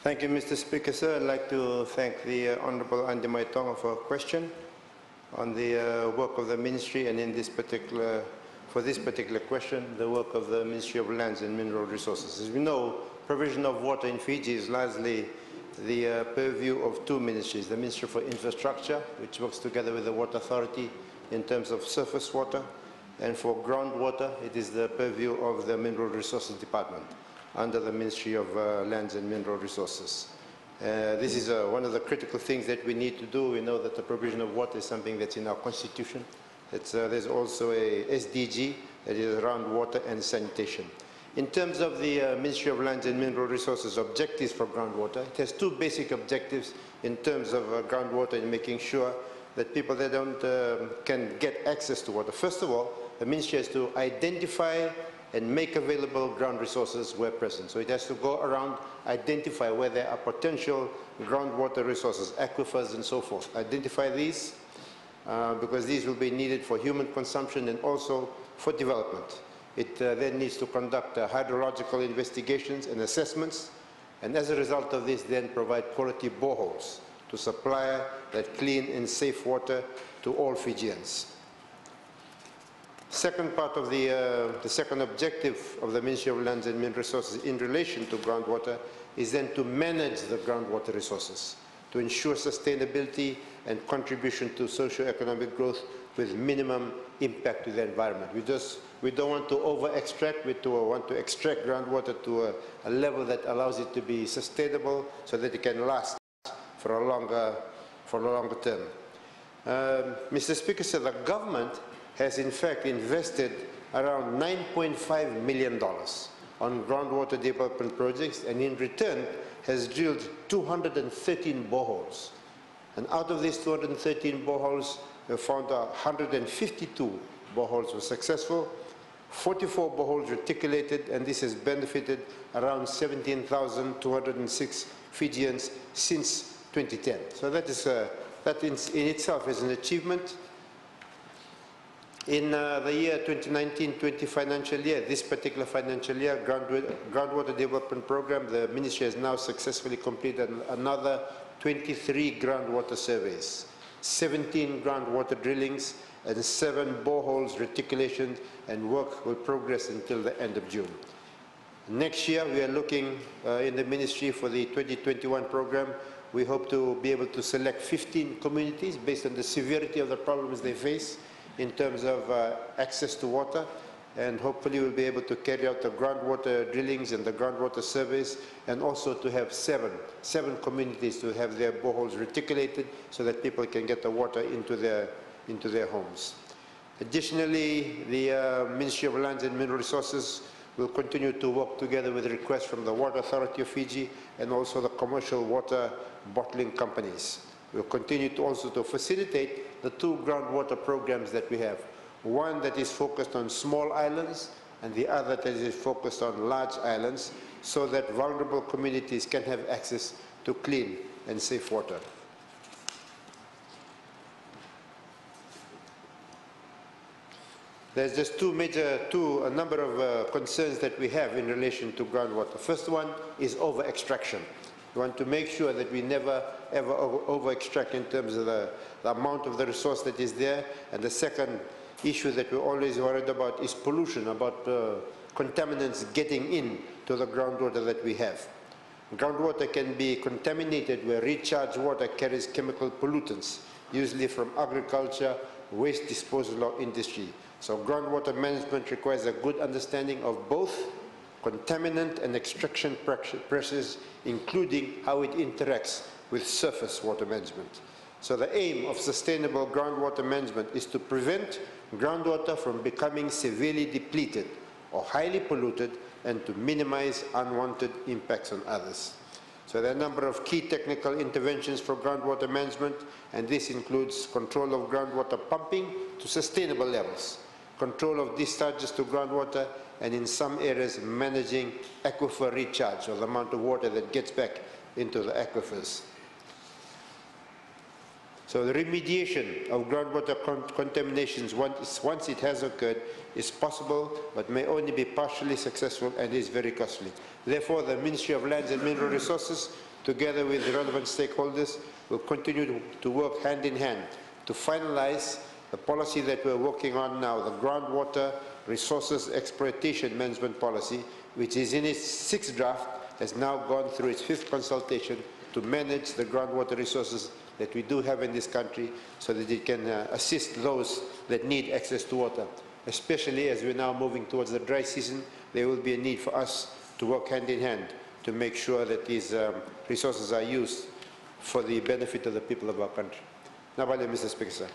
Thank you, Mr. Speaker, sir. I'd like to thank the Honourable Andy Maitonga for a question on the work of the Ministry, and for this particular question, the work of the Ministry of Lands and Mineral Resources. As we know, provision of water in Fiji is largely the purview of two ministries: the Ministry for Infrastructure, which works together with the Water Authority in terms of surface water, and for groundwater, it is the purview of the Mineral Resources Department under the Ministry of Lands and Mineral Resources. This is one of the critical things that we need to do. We know that the provision of water is something that's in our Constitution. There's also a SDG that is around water and sanitation. In terms of the Ministry of Lands and Mineral Resources objectives for groundwater, it has two basic objectives in terms of groundwater and making sure that people that can get access to water. First of all, the Ministry has to identify and make available ground resources where present. So it has to go around, identify where there are potential groundwater resources, aquifers and so forth. Identify these because these will be needed for human consumption and also for development. It then needs to conduct hydrological investigations and assessments, and as a result of this then provide quality boreholes to supply that clean and safe water to all Fijians. Second part of the second objective of the Ministry of Lands and Mineral Resources in relation to groundwater is then to manage the groundwater resources, to ensure sustainability and contribution to socio-economic growth with minimum impact to the environment. We don't want to over-extract, we want to extract groundwater to a level that allows it to be sustainable so that it can last for a longer term. Mr. Speaker, so the government has in fact invested around $9.5 million on groundwater development projects, and in return has drilled 213 boreholes. And out of these 213 boreholes, we found 152 boreholes were successful, 44 boreholes reticulated, and this has benefited around 17,206 Fijians since 2010. So that in itself is an achievement. In the year 2019-20 financial year, this particular financial year, groundwater development program, the Ministry has now successfully completed another 23 groundwater surveys, 17 groundwater drillings, and 7 boreholes reticulation, and work will progress until the end of June. Next year, we are looking in the Ministry for the 2021 program. We hope to be able to select 15 communities based on the severity of the problems they face in terms of access to water, and hopefully we'll be able to carry out the groundwater drillings and the groundwater surveys, and also to have seven communities to have their boreholes reticulated so that people can get the water into their homes. Additionally, the Ministry of Lands and Mineral Resources will continue to work together with requests from the Water Authority of Fiji and also the commercial water bottling companies. We'll continue to also facilitate the two groundwater programs that we have. One that is focused on small islands and the other that is focused on large islands, so that vulnerable communities can have access to clean and safe water. There's just a number of concerns that we have in relation to groundwater. First one is over-extraction. We want to make sure that we never ever over-extract in terms of the amount of the resource that is there. And the second issue that we're always worried about is pollution, about contaminants getting into the groundwater that we have. Groundwater can be contaminated where recharged water carries chemical pollutants, usually from agriculture, waste disposal or industry. So groundwater management requires a good understanding of both contaminant and extraction pressures, including how it interacts with surface water management. So the aim of sustainable groundwater management is to prevent groundwater from becoming severely depleted or highly polluted, and to minimize unwanted impacts on others. So there are a number of key technical interventions for groundwater management, and this includes control of groundwater pumping to sustainable levels, control of discharges to groundwater, and in some areas managing aquifer recharge, or the amount of water that gets back into the aquifers. So the remediation of groundwater contaminations, once it has occurred, is possible, but may only be partially successful and is very costly. Therefore, the Ministry of Lands and Mineral Resources, together with the relevant stakeholders, will continue to work hand in hand to finalize the policy that we're working on now, the groundwater resources exploitation management policy, which is in its 6th draft, has now gone through its 5th consultation to manage the groundwater resources that we do have in this country so that it can assist those that need access to water. Especially as we're now moving towards the dry season, there will be a need for us to work hand in hand to make sure that these resources are used for the benefit of the people of our country. Now, Mr. Speaker, sir.